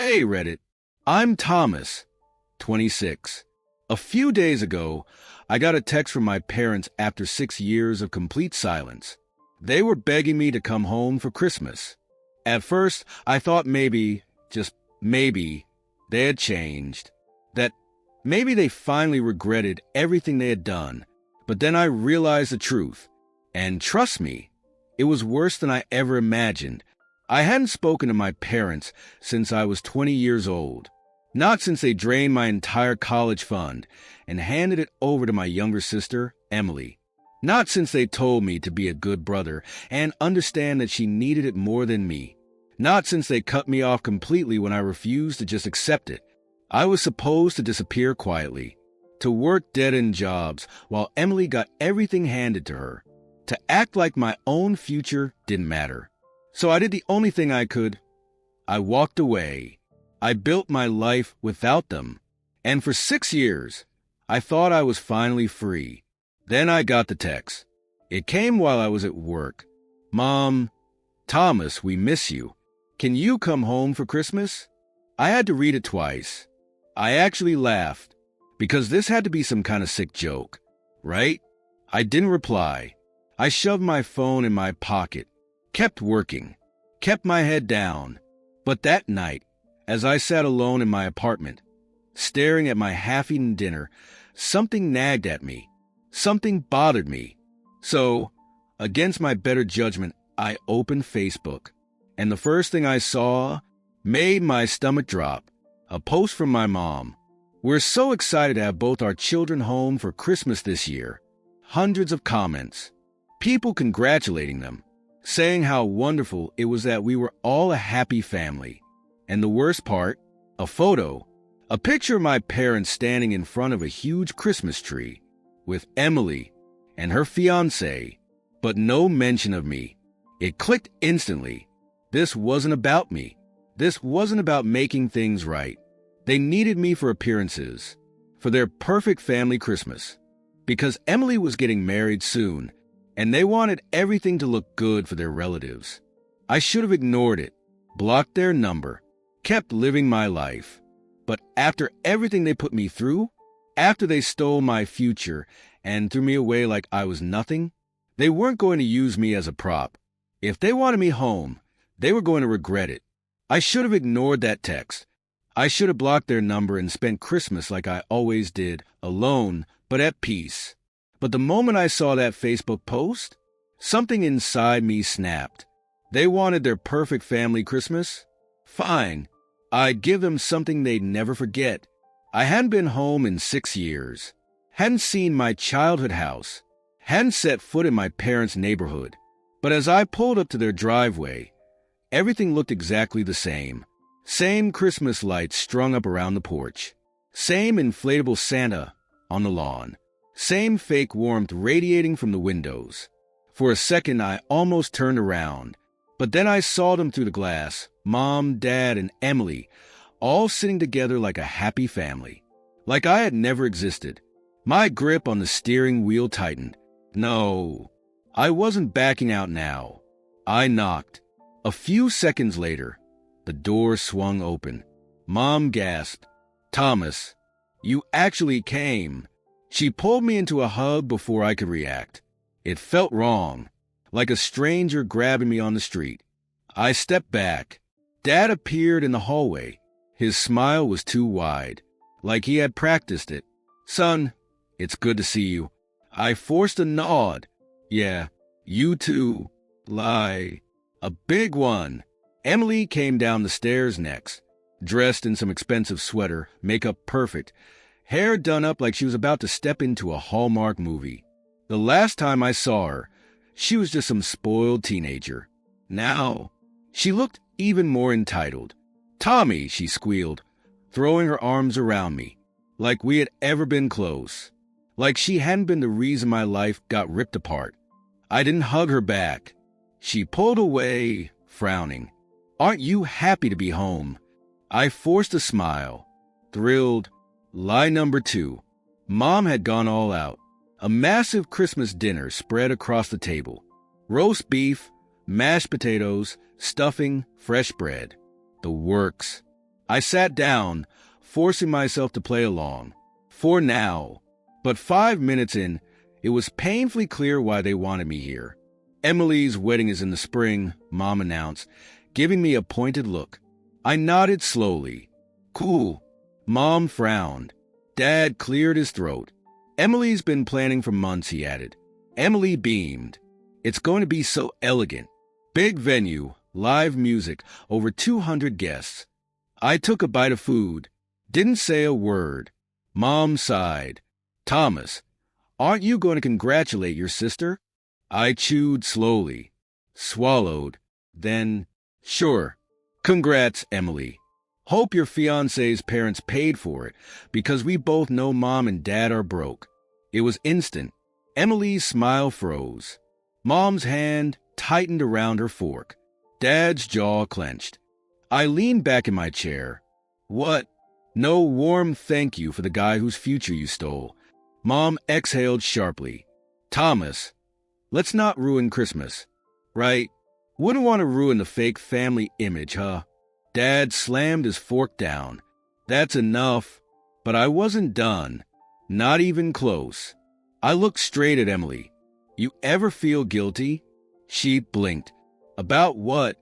Hey Reddit, I'm Thomas, 26. A few days ago, I got a text from my parents after 6 years of complete silence. They were begging me to come home for Christmas. At first, I thought maybe, just maybe, they had changed. That maybe they finally regretted everything they had done. But then I realized the truth. And trust me, it was worse than I ever imagined. I hadn't spoken to my parents since I was 20 years old. Not since they drained my entire college fund and handed it over to my younger sister, Emily. Not since they told me to be a good brother and understand that she needed it more than me. Not since they cut me off completely when I refused to just accept it. I was supposed to disappear quietly, to work dead-end jobs while Emily got everything handed to her, to act like my own future didn't matter. So I did the only thing I could. I walked away. I built my life without them. And for 6 years, I thought I was finally free. Then I got the text. It came while I was at work. Mom, Thomas, we miss you. Can you come home for Christmas? I had to read it twice. I actually laughed, because this had to be some kind of sick joke, right? I didn't reply. I shoved my phone in my pocket, kept working, kept my head down. But that night, as I sat alone in my apartment, staring at my half-eaten dinner, something nagged at me. Something bothered me. So, against my better judgment, I opened Facebook. And the first thing I saw made my stomach drop. A post from my mom. We're so excited to have both our children home for Christmas this year. Hundreds of comments. People congratulating them, saying how wonderful it was that we were all a happy family. And the worst part, a photo. A picture of my parents standing in front of a huge Christmas tree with Emily and her fiancé, but no mention of me. It clicked instantly. This wasn't about me. This wasn't about making things right. They needed me for appearances, for their perfect family Christmas, because Emily was getting married soon, and they wanted everything to look good for their relatives. I should have ignored it, blocked their number, kept living my life. But after everything they put me through, after they stole my future and threw me away like I was nothing, they weren't going to use me as a prop. If they wanted me home, they were going to regret it. I should have ignored that text. I should have blocked their number and spent Christmas like I always did, alone, but at peace. But the moment I saw that Facebook post, something inside me snapped. They wanted their perfect family Christmas? Fine. I'd give them something they'd never forget. I hadn't been home in 6 years. Hadn't seen my childhood house. Hadn't set foot in my parents' neighborhood. But as I pulled up to their driveway, everything looked exactly the same. Same Christmas lights strung up around the porch. Same inflatable Santa on the lawn. Same fake warmth radiating from the windows. For a second, I almost turned around. But then I saw them through the glass. Mom, Dad, and Emily, all sitting together like a happy family. Like I had never existed. My grip on the steering wheel tightened. No, I wasn't backing out now. I knocked. A few seconds later, the door swung open. Mom gasped, "Thomas, you actually came." She pulled me into a hug before I could react. It felt wrong, like a stranger grabbing me on the street. I stepped back. Dad appeared in the hallway. His smile was too wide, like he had practiced it. "Son, it's good to see you." I forced a nod. "Yeah, you too. Lie. A big one." Emily came down the stairs next, dressed in some expensive sweater, makeup perfect, hair done up like she was about to step into a Hallmark movie. The last time I saw her, she was just some spoiled teenager. Now, she looked even more entitled. "Tommy," she squealed, throwing her arms around me, like we had ever been close, like she hadn't been the reason my life got ripped apart. I didn't hug her back. She pulled away, frowning. "Aren't you happy to be home?" I forced a smile, thrilled. Lie number 2. Mom had gone all out. A massive Christmas dinner spread across the table. Roast beef, mashed potatoes, stuffing, fresh bread. The works. I sat down, forcing myself to play along. For now. But 5 minutes in, it was painfully clear why they wanted me here. Emily's wedding is in the spring, Mom announced, giving me a pointed look. I nodded slowly. Cool. Mom frowned. Dad cleared his throat. Emily's been planning for months, he added. Emily beamed. It's going to be so elegant. Big venue, live music, over 200 guests. I took a bite of food. Didn't say a word. Mom sighed. Thomas, aren't you going to congratulate your sister? I chewed slowly. Swallowed. Then, sure. Congrats, Emily. Hope your fiancé's parents paid for it, because we both know Mom and Dad are broke. It was instant. Emily's smile froze. Mom's hand tightened around her fork. Dad's jaw clenched. I leaned back in my chair. What? No warm thank you for the guy whose future you stole. Mom exhaled sharply. Thomas, let's not ruin Christmas. Right? Wouldn't want to ruin the fake family image, huh? Dad slammed his fork down. That's enough. But I wasn't done. Not even close. I looked straight at Emily. You ever feel guilty? She blinked. About what?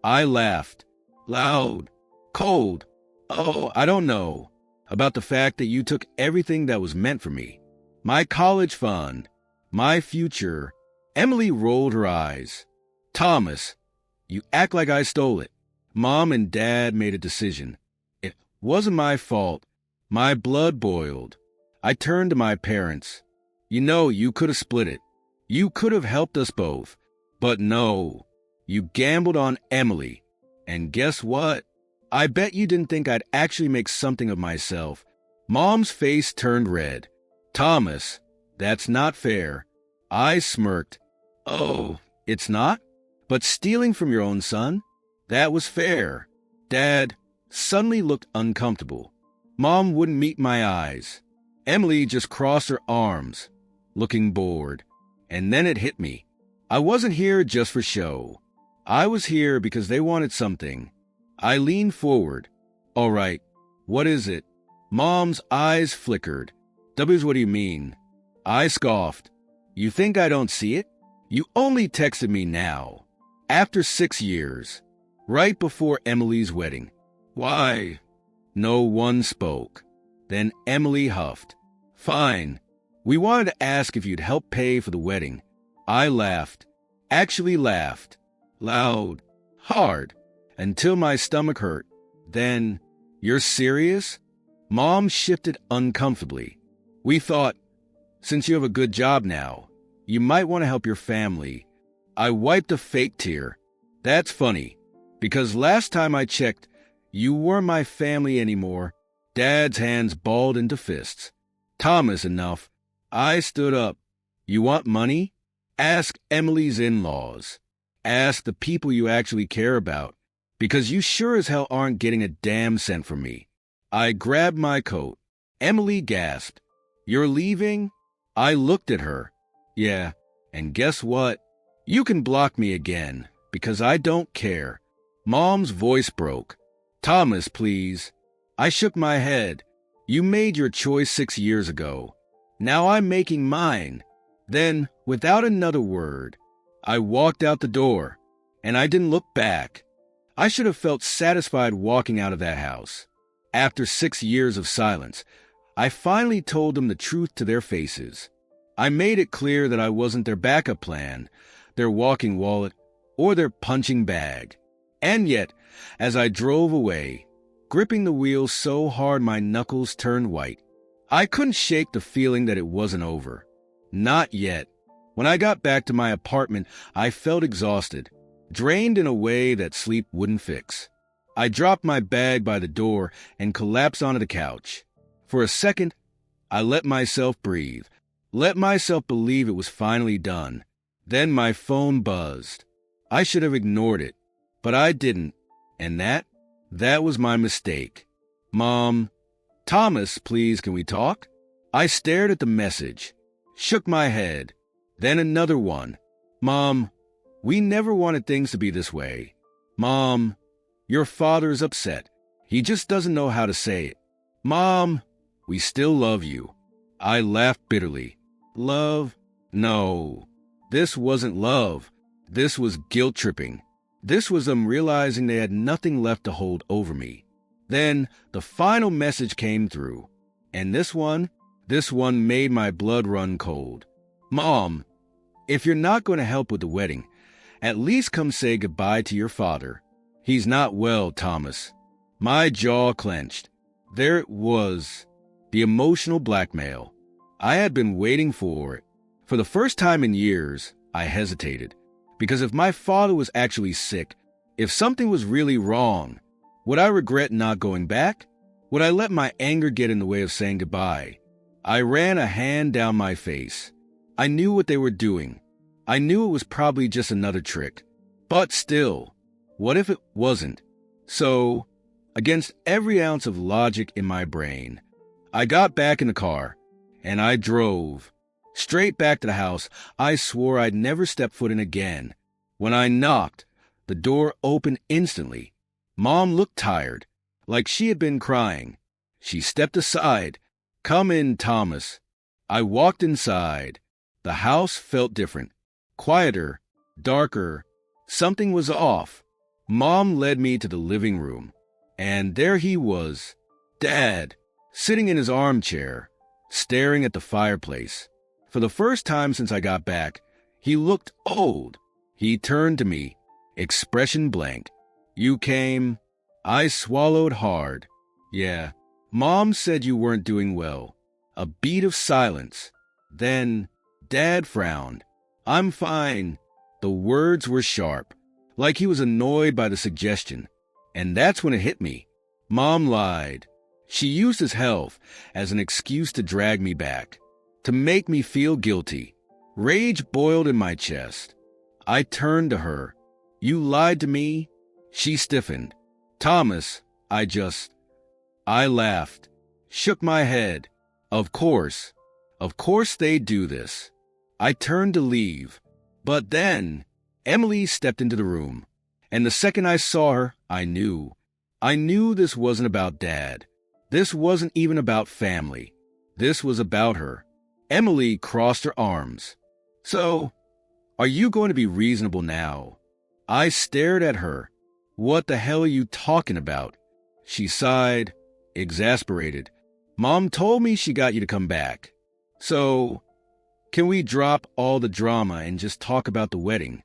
I laughed. Loud. Cold. Oh, I don't know. About the fact that you took everything that was meant for me. My college fund. My future. Emily rolled her eyes. Thomas, you act like I stole it. Mom and Dad made a decision. It wasn't my fault. My blood boiled. I turned to my parents. You know, you could have split it. You could have helped us both. But no. You gambled on Emily. And guess what? I bet you didn't think I'd actually make something of myself. Mom's face turned red. Thomas, that's not fair. I smirked. Oh, it's not? But stealing from your own son? That was fair. Dad suddenly looked uncomfortable. Mom wouldn't meet my eyes. Emily just crossed her arms, looking bored. And then it hit me. I wasn't here just for show. I was here because they wanted something. I leaned forward. All right, what is it? Mom's eyes flickered. W's, what do you mean? I scoffed. You think I don't see it? You only texted me now. After 6 years. Right before Emily's wedding. Why? No one spoke. Then Emily huffed. Fine. We wanted to ask if you'd help pay for the wedding. I laughed. Actually laughed. Loud. Hard. Until my stomach hurt. Then, you're serious? Mom shifted uncomfortably. We thought, since you have a good job now, you might want to help your family. I wiped a fake tear. That's funny. Because last time I checked, you weren't my family anymore. Dad's hands balled into fists. Thomas, enough. I stood up. You want money? Ask Emily's in-laws. Ask the people you actually care about. Because you sure as hell aren't getting a damn cent from me. I grabbed my coat. Emily gasped. You're leaving? I looked at her. Yeah, and guess what? You can block me again, because I don't care. Mom's voice broke. Thomas, please. I shook my head. You made your choice 6 years ago. Now I'm making mine. Then, without another word, I walked out the door, and I didn't look back. I should have felt satisfied walking out of that house. After 6 years of silence, I finally told them the truth to their faces. I made it clear that I wasn't their backup plan, their walking wallet, or their punching bag. And yet, as I drove away, gripping the wheel so hard my knuckles turned white, I couldn't shake the feeling that it wasn't over. Not yet. When I got back to my apartment, I felt exhausted, drained in a way that sleep wouldn't fix. I dropped my bag by the door and collapsed onto the couch. For a second, I let myself breathe, let myself believe it was finally done. Then my phone buzzed. I should have ignored it, but I didn't, and that was my mistake. Mom, Thomas, please, can we talk? I stared at the message, shook my head. Then another one. Mom, we never wanted things to be this way. Mom, your father's upset. He just doesn't know how to say it. Mom, we still love you. I laughed bitterly. Love? No. This wasn't love. This was guilt tripping. This was them realizing they had nothing left to hold over me. Then the final message came through. And this one made my blood run cold. Mom, if you're not going to help with the wedding, at least come say goodbye to your father. He's not well, Thomas. My jaw clenched. There it was, the emotional blackmail. I had been waiting for it. For the first time in years, I hesitated. Because if my father was actually sick, if something was really wrong, would I regret not going back? Would I let my anger get in the way of saying goodbye? I ran a hand down my face. I knew what they were doing. I knew it was probably just another trick. But still, what if it wasn't? So, against every ounce of logic in my brain, I got back in the car, and I drove. Straight back to the house. I swore I'd never step foot in again. When I knocked, the door opened instantly. Mom looked tired, like she had been crying. She stepped aside. Come in, Thomas. I walked inside. The house felt different. Quieter, darker. Something was off. Mom led me to the living room. And there he was, Dad, sitting in his armchair, staring at the fireplace. For the first time since I got back, he looked old. He turned to me, expression blank. You came. I swallowed hard. Yeah, Mom said you weren't doing well. A beat of silence. Then, Dad frowned. I'm fine. The words were sharp, like he was annoyed by the suggestion. And that's when it hit me. Mom lied. She used his health as an excuse to drag me back, to make me feel guilty. Rage boiled in my chest. I turned to her. You lied to me? She stiffened. Thomas, I laughed, shook my head. Of course they do this. I turned to leave. But then, Emily stepped into the room. And the second I saw her, I knew this wasn't about Dad. This wasn't even about family. This was about her. Emily crossed her arms. So, are you going to be reasonable now? I stared at her. What the hell are you talking about? She sighed, exasperated. Mom told me she got you to come back. So, can we drop all the drama and just talk about the wedding?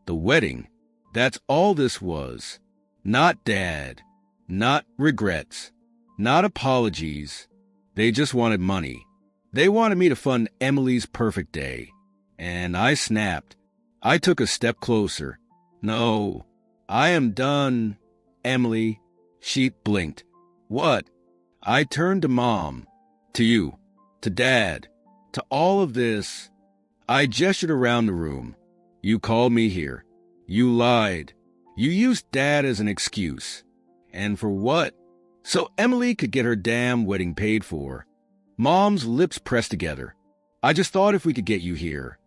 The wedding. That's all this was. Not Dad. Not regrets. Not apologies. They just wanted money. They wanted me to fund Emily's perfect day. And I snapped. I took a step closer. No, I am done, Emily. She blinked. What? I turned to Mom. To you. To Dad. To all of this. I gestured around the room. You called me here. You lied. You used Dad as an excuse. And for what? So Emily could get her damn wedding paid for. Mom's lips pressed together. I just thought if we could get you here.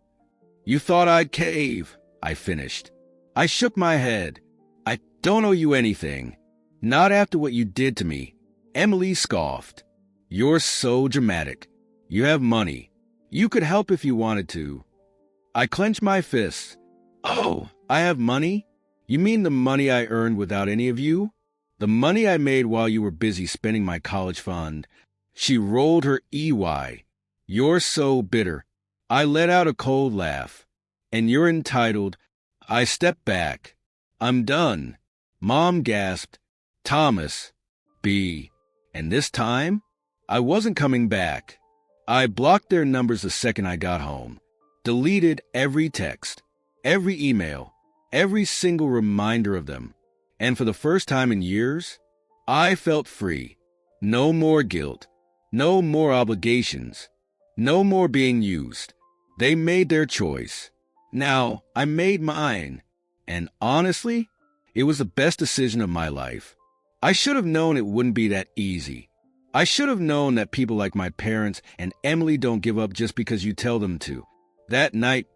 You thought I'd cave, I finished. I shook my head. I don't owe you anything. Not after what you did to me. Emily scoffed. You're so dramatic. You have money. You could help if you wanted to. I clenched my fists. Oh, I have money? You mean the money I earned without any of you? The money I made while you were busy spending my college fund. She rolled her EY. You're so bitter. I let out a cold laugh. And you're entitled. I stepped back. I'm done. Mom gasped. Thomas. B. And this time, I wasn't coming back. I blocked their numbers the second I got home. Deleted every text, every email, every single reminder of them. And for the first time in years, I felt free. No more guilt. No more obligations. No more being used. They made their choice. Now, I made mine. And honestly, it was the best decision of my life. I should have known it wouldn't be that easy. I should have known that people like my parents and Emily don't give up just because you tell them to. That night,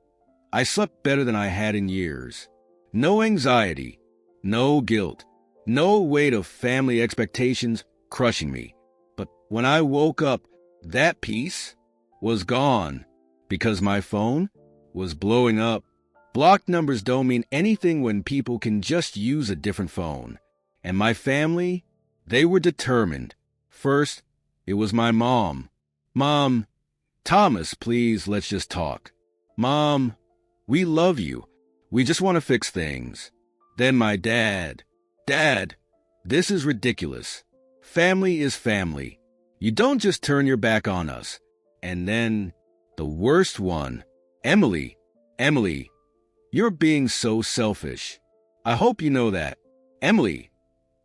I slept better than I had in years. No anxiety, no guilt, No weight of family expectations crushing me. But when I woke up, that peace was gone because my phone was blowing up. Blocked numbers don't mean anything when people can just use a different phone. And my family, they were determined. First, it was my mom. Mom, Thomas, please, let's just talk. Mom, we love you. We just want to fix things. Then my dad. Dad, this is ridiculous. Family is family. You don't just turn your back on us. And then the worst one, Emily. Emily, you're being so selfish. I hope you know that. Emily,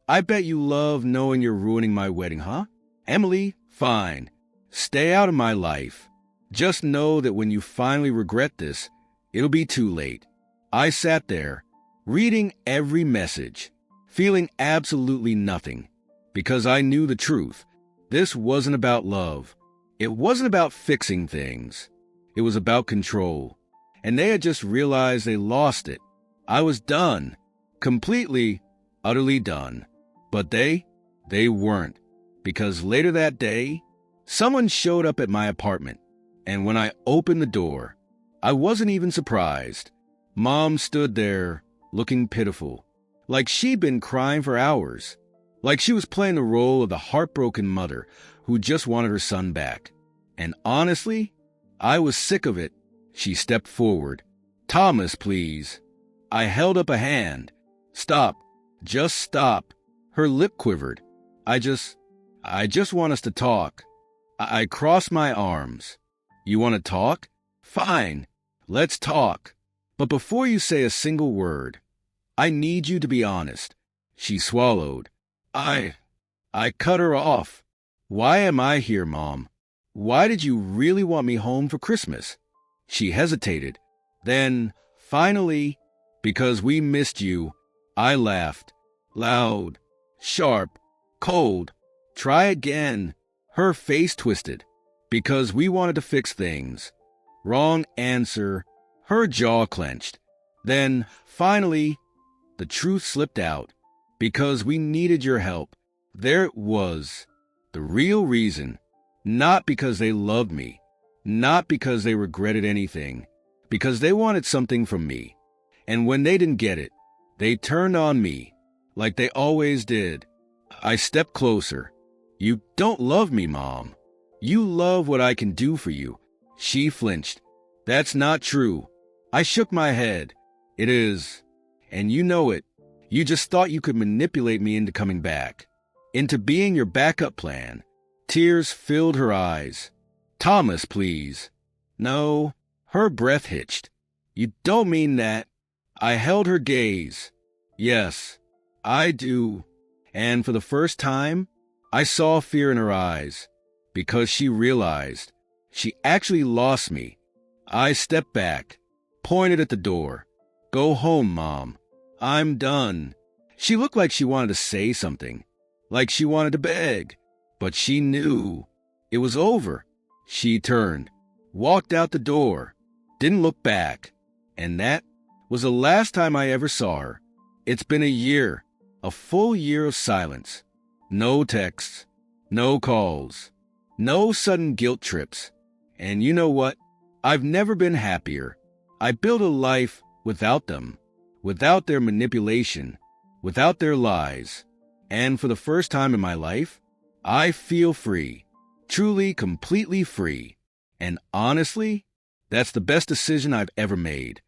I bet you love knowing you're ruining my wedding, huh? Emily, fine. Stay out of my life. Just know that when you finally regret this, it'll be too late. I sat there, reading every message, feeling absolutely nothing, because I knew the truth. This wasn't about love. It wasn't about fixing things. It was about control. And they had just realized they lost it. I was done. Completely, utterly done. But they weren't. Because later that day, someone showed up at my apartment. And when I opened the door, I wasn't even surprised. Mom stood there, looking pitiful. Like she'd been crying for hours. Like she was playing the role of the heartbroken mother who just wanted her son back. And honestly, I was sick of it. She stepped forward. Thomas, please. I held up a hand. Stop. Just stop. Her lip quivered. I just want us to talk. I crossed my arms. You want to talk? Fine. Let's talk. But before you say a single word, I need you to be honest. She swallowed. I cut her off. Why am I here, Mom? Why did you really want me home for Christmas? She hesitated. Then, finally, because we missed you, I laughed. Loud, sharp, cold. Try again. Her face twisted. Because we wanted to fix things. Wrong answer. Her jaw clenched. Then, finally, the truth slipped out. Because we needed your help. There it was. The real reason. Not because they loved me. Not because they regretted anything. Because they wanted something from me. And when they didn't get it, they turned on me. Like they always did. I stepped closer. You don't love me, Mom. You love what I can do for you. She flinched. That's not true. I shook my head. It is. And you know it. You just thought you could manipulate me into coming back. Into being your backup plan. Tears filled her eyes. Thomas, please. No. Her breath hitched. You don't mean that. I held her gaze. Yes, I do. And for the first time, I saw fear in her eyes. Because she realized she actually lost me. I stepped back, pointed at the door. Go home, Mom. I'm done. She looked like she wanted to say something, like she wanted to beg, but she knew it was over. She turned, walked out the door, didn't look back, and that was the last time I ever saw her. It's been a year, a full year of silence. No texts, no calls, no sudden guilt trips. And you know what? I've never been happier. I built a life without them, without their manipulation, without their lies. And for the first time in my life, I feel free, truly, completely free. And honestly, that's the best decision I've ever made.